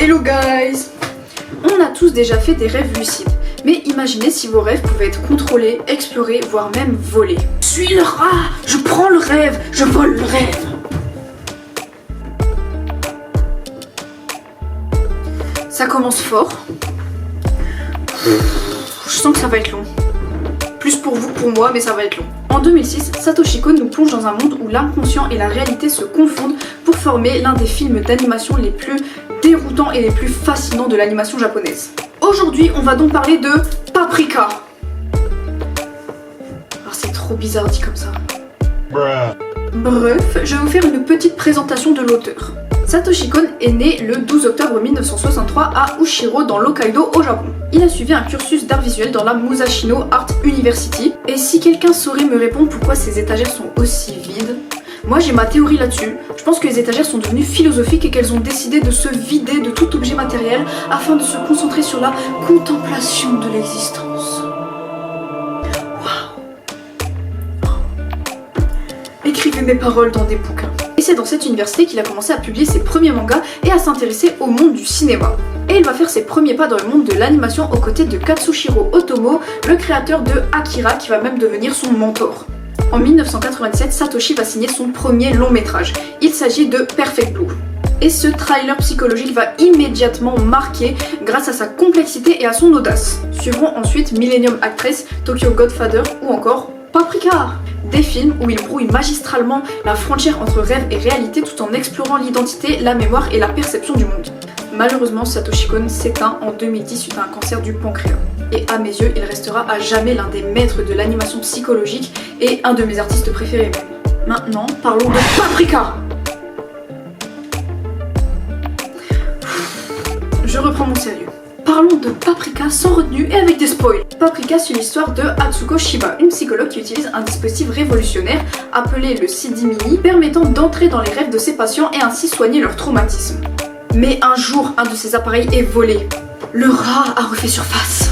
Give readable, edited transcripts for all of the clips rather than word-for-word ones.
Hello guys! On a tous déjà fait des rêves lucides, mais imaginez si vos rêves pouvaient être contrôlés, explorés, voire même volés. Je suis le rat! Je prends le rêve! Je vole le rêve! Ça commence fort. Je sens que ça va être long. Plus pour vous que pour moi, mais ça va être long. En 2006, Satoshi Kon nous plonge dans un monde où l'inconscient et la réalité se confondent pour former l'un des films d'animation les plus déroutants et les plus fascinants de l'animation japonaise. Aujourd'hui, on va donc parler de Paprika. Alors c'est trop bizarre dit comme ça. Bref, je vais vous faire une petite présentation de l'auteur. Satoshi Kon est né le 12 octobre 1963 à Ushiro dans l'Hokkaido au Japon. Il a suivi un cursus d'art visuel dans la Musashino Art University. Et si quelqu'un saurait me répondre pourquoi ces étagères sont aussi vides, moi j'ai ma théorie là-dessus. Je pense que les étagères sont devenues philosophiques et qu'elles ont décidé de se vider de tout objet matériel afin de se concentrer sur la contemplation de l'existence. Waouh! Écrivez mes paroles dans des bouquins. Et c'est dans cette université qu'il a commencé à publier ses premiers mangas et à s'intéresser au monde du cinéma. Et il va faire ses premiers pas dans le monde de l'animation aux côtés de Katsushiro Otomo, le créateur de Akira qui va même devenir son mentor. En 1997, Satoshi va signer son premier long métrage. Il s'agit de Perfect Blue. Et ce trailer psychologique va immédiatement marquer grâce à sa complexité et à son audace. Suivront ensuite Millennium Actress, Tokyo Godfather ou encore Paprika. Des films où il brouille magistralement la frontière entre rêve et réalité tout en explorant l'identité, la mémoire et la perception du monde. Malheureusement, Satoshi Kon s'éteint en 2010 suite à un cancer du pancréas. Et à mes yeux, il restera à jamais l'un des maîtres de l'animation psychologique et un de mes artistes préférés même. Maintenant, parlons de Paprika. Je reprends mon sérieux. Parlons de Paprika sans retenue et avec des spoils. Paprika suit l'histoire de Atsuko Shiba, une psychologue qui utilise un dispositif révolutionnaire appelé le CD Mini, permettant d'entrer dans les rêves de ses patients et ainsi soigner leur traumatisme. Mais un jour, un de ces appareils est volé. Le rat a refait surface.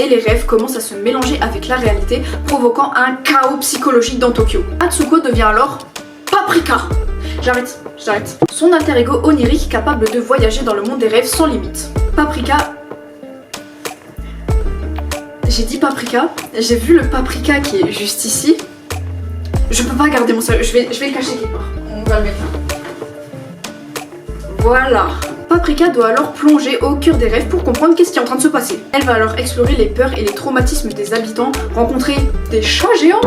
Et les rêves commencent à se mélanger avec la réalité, provoquant un chaos psychologique dans Tokyo. Atsuko devient alors Paprika. J'arrête. Son alter ego onirique capable de voyager dans le monde des rêves sans limite. Paprika... J'ai dit Paprika, j'ai vu le Paprika qui est juste ici. Je peux pas garder mon sérieux, je vais le cacher quelque part. On va le mettre là. Voilà. Paprika doit alors plonger au cœur des rêves pour comprendre qu'est-ce qui est en train de se passer. Elle va alors explorer les peurs et les traumatismes des habitants, rencontrer des chats géants,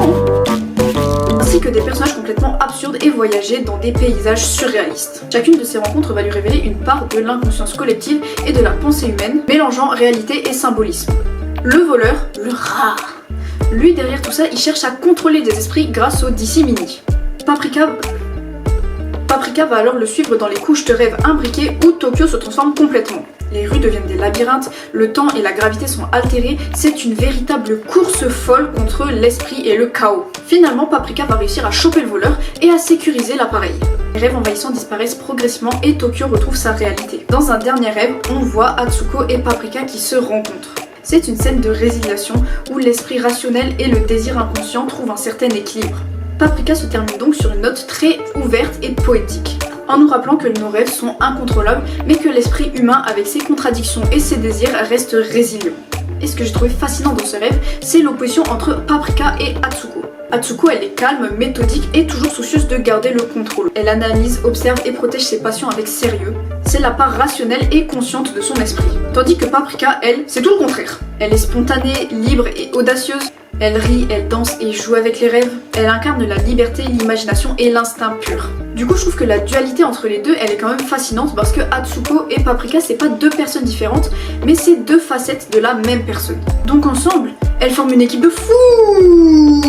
ainsi que des personnages complètement absurdes et voyager dans des paysages surréalistes. Chacune de ces rencontres va lui révéler une part de l'inconscience collective et de la pensée humaine, mélangeant réalité et symbolisme. Le voleur, le rat. Lui, derrière tout ça, il cherche à contrôler des esprits grâce au DC Mini. Paprika va alors le suivre dans les couches de rêve imbriquées où Tokyo se transforme complètement. Les rues deviennent des labyrinthes, le temps et la gravité sont altérés, c'est une véritable course folle contre l'esprit et le chaos. Finalement, Paprika va réussir à choper le voleur et à sécuriser l'appareil. Les rêves envahissants disparaissent progressivement et Tokyo retrouve sa réalité. Dans un dernier rêve, on voit Atsuko et Paprika qui se rencontrent. C'est une scène de résiliation où l'esprit rationnel et le désir inconscient trouvent un certain équilibre. Paprika se termine donc sur une note très ouverte et poétique, en nous rappelant que nos rêves sont incontrôlables, mais que l'esprit humain, avec ses contradictions et ses désirs, reste résilient. Et ce que j'ai trouvé fascinant dans ce rêve, c'est l'opposition entre Paprika et Atsuko. Atsuko, elle est calme, méthodique et toujours soucieuse de garder le contrôle. Elle analyse, observe et protège ses patients avec sérieux. C'est la part rationnelle et consciente de son esprit. Tandis que Paprika, elle, c'est tout le contraire. Elle est spontanée, libre et audacieuse. Elle rit, elle danse et joue avec les rêves. Elle incarne la liberté, l'imagination et l'instinct pur. Du coup, je trouve que la dualité entre les deux, elle est quand même fascinante parce que Atsuko et Paprika, c'est pas deux personnes différentes, mais c'est deux facettes de la même personne. Donc ensemble, elles forment une équipe de fous.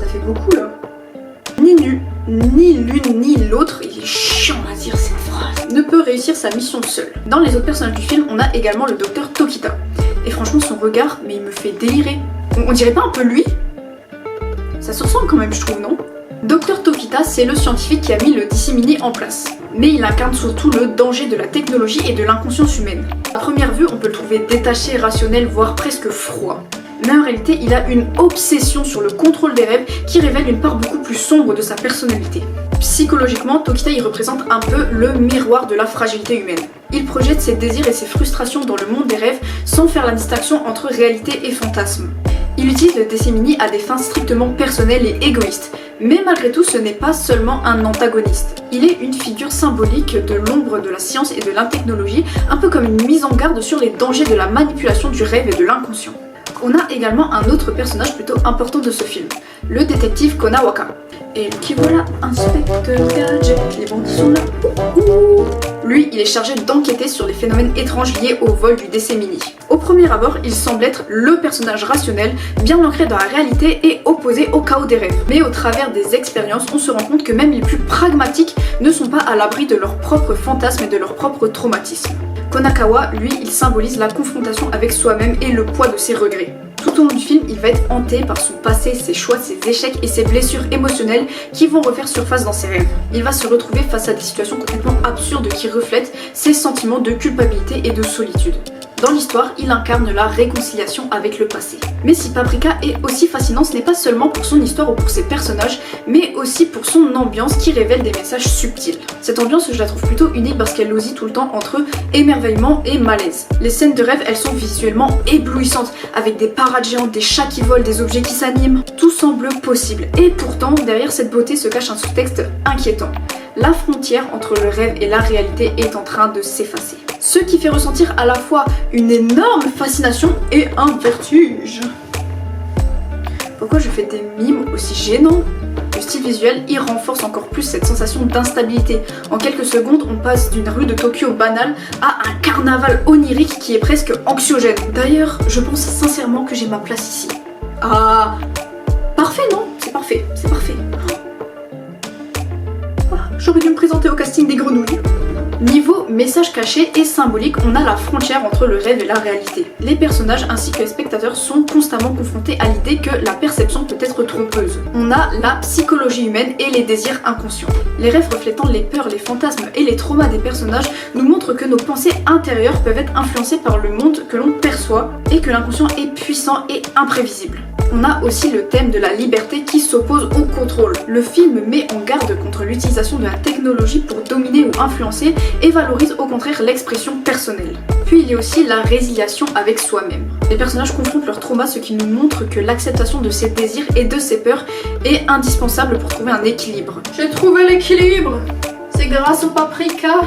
Ça fait beaucoup là. Ni l'une ni l'autre, il est chiant à dire cette phrase, ne peut réussir sa mission seule. Dans les autres personnages du film, on a également le docteur Tokita. Et franchement, son regard, mais il me fait délirer. On dirait pas un peu lui? Ça se ressemble quand même, je trouve, non? Dr Tokita, c'est le scientifique qui a mis le DC Mini en place. Mais il incarne surtout le danger de la technologie et de l'inconscience humaine. À première vue, on peut le trouver détaché, rationnel, voire presque froid. Mais en réalité, il a une obsession sur le contrôle des rêves qui révèle une part beaucoup plus sombre de sa personnalité. Psychologiquement, Tokita il représente un peu le miroir de la fragilité humaine. Il projette ses désirs et ses frustrations dans le monde des rêves sans faire la distinction entre réalité et fantasme. Il utilise le Dessemini à des fins strictement personnelles et égoïstes, mais malgré tout ce n'est pas seulement un antagoniste. Il est une figure symbolique de l'ombre de la science et de la technologie, un peu comme une mise en garde sur les dangers de la manipulation du rêve et de l'inconscient. On a également un autre personnage plutôt important de ce film, le détective Konawaka. Et qui voilà, inspecteur Gadget, les bandits sont là. Lui, il est chargé d'enquêter sur les phénomènes étranges liés au vol du Dessemini. Au premier abord, il semble être le personnage rationnel, bien ancré dans la réalité et opposé au chaos des rêves. Mais au travers des expériences, on se rend compte que même les plus pragmatiques ne sont pas à l'abri de leurs propres fantasmes et de leurs propres traumatismes. Konakawa, lui, il symbolise la confrontation avec soi-même et le poids de ses regrets. Tout au long du film, il va être hanté par son passé, ses choix, ses échecs et ses blessures émotionnelles qui vont refaire surface dans ses rêves. Il va se retrouver face à des situations complètement absurdes qui reflètent ses sentiments de culpabilité et de solitude. Dans l'histoire, il incarne la réconciliation avec le passé. Mais si Paprika est aussi fascinant, ce n'est pas seulement pour son histoire ou pour ses personnages, mais aussi pour son ambiance qui révèle des messages subtils. Cette ambiance, je la trouve plutôt unique parce qu'elle oscille tout le temps entre émerveillement et malaise. Les scènes de rêve, elles sont visuellement éblouissantes, avec des parades géantes, des chats qui volent, des objets qui s'animent. Tout semble possible. Et pourtant, derrière cette beauté se cache un sous-texte inquiétant. La frontière entre le rêve et la réalité est en train de s'effacer. Ce qui fait ressentir à la fois une énorme fascination et un vertige. Pourquoi je fais des mimes aussi gênants ? Le style visuel y renforce encore plus cette sensation d'instabilité. En quelques secondes, on passe d'une rue de Tokyo banale à un carnaval onirique qui est presque anxiogène. D'ailleurs, je pense sincèrement que j'ai ma place ici. Ah, parfait non ? C'est parfait, c'est parfait. J'aurais dû me présenter au casting des grenouilles. Niveau message caché et symbolique, on a la frontière entre le rêve et la réalité. Les personnages ainsi que les spectateurs sont constamment confrontés à l'idée que la perception peut être trompeuse. On a la psychologie humaine et les désirs inconscients. Les rêves reflétant les peurs, les fantasmes et les traumas des personnages nous montrent que nos pensées intérieures peuvent être influencées par le monde que l'on perçoit et que l'inconscient est puissant et imprévisible. On a aussi le thème de la liberté qui s'oppose au contrôle. Le film met en garde contre l'utilisation de la technologie pour dominer ou influencer et valorise au contraire l'expression personnelle. Puis il y a aussi la résiliation avec soi-même. Les personnages confrontent leurs traumas, ce qui nous montre que l'acceptation de ses désirs et de ses peurs est indispensable pour trouver un équilibre. J'ai trouvé l'équilibre. C'est grâce au paprika.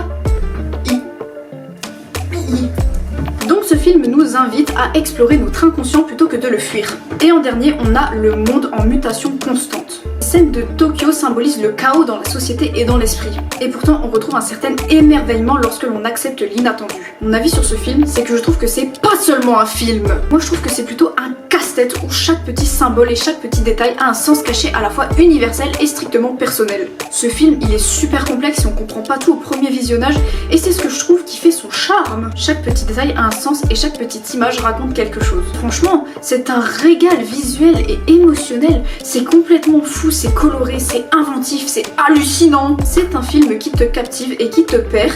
Donc ce film nous invite à explorer notre inconscient plutôt que de le fuir. Et en dernier, on a le monde en mutation constante. Les scènes de Tokyo symbolisent le chaos dans la société et dans l'esprit. Et pourtant, on retrouve un certain émerveillement lorsque l'on accepte l'inattendu. Mon avis sur ce film, c'est que je trouve que c'est pas seulement un film. Moi, je trouve que c'est plutôt un casse-tête où chaque petit symbole et chaque petit détail a un sens caché à la fois universel et strictement personnel. Ce film, il est super complexe et on comprend pas tout au premier visionnage, et c'est ce que je trouve qui fait son charme. Chaque petit détail a un sens et chaque petite image raconte quelque chose. Franchement, c'est un régal visuel et émotionnel. C'est complètement fou, c'est coloré, c'est inventif, c'est hallucinant. C'est un film qui te captive et qui te perd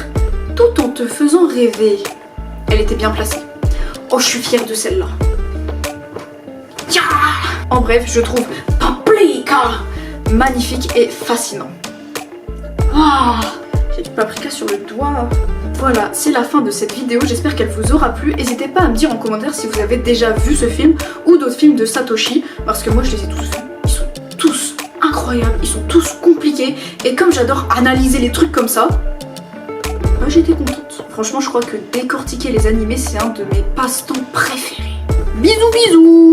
tout en te faisant rêver. Elle était bien placée. Oh, je suis fière de celle-là. Yeah. En bref, je trouve Paprika magnifique et fascinant. Ah, j'ai du paprika sur le doigt. Voilà, c'est la fin de cette vidéo, j'espère qu'elle vous aura plu. N'hésitez pas à me dire en commentaire si vous avez déjà vu ce film ou d'autres films de Satoshi, parce que moi je les ai tous vus. Ils sont tous incroyables, ils sont tous compliqués, et comme j'adore analyser les trucs comme ça, bah, j'étais contente. Franchement, je crois que décortiquer les animés, c'est un de mes passe-temps préférés. Bisous bisous.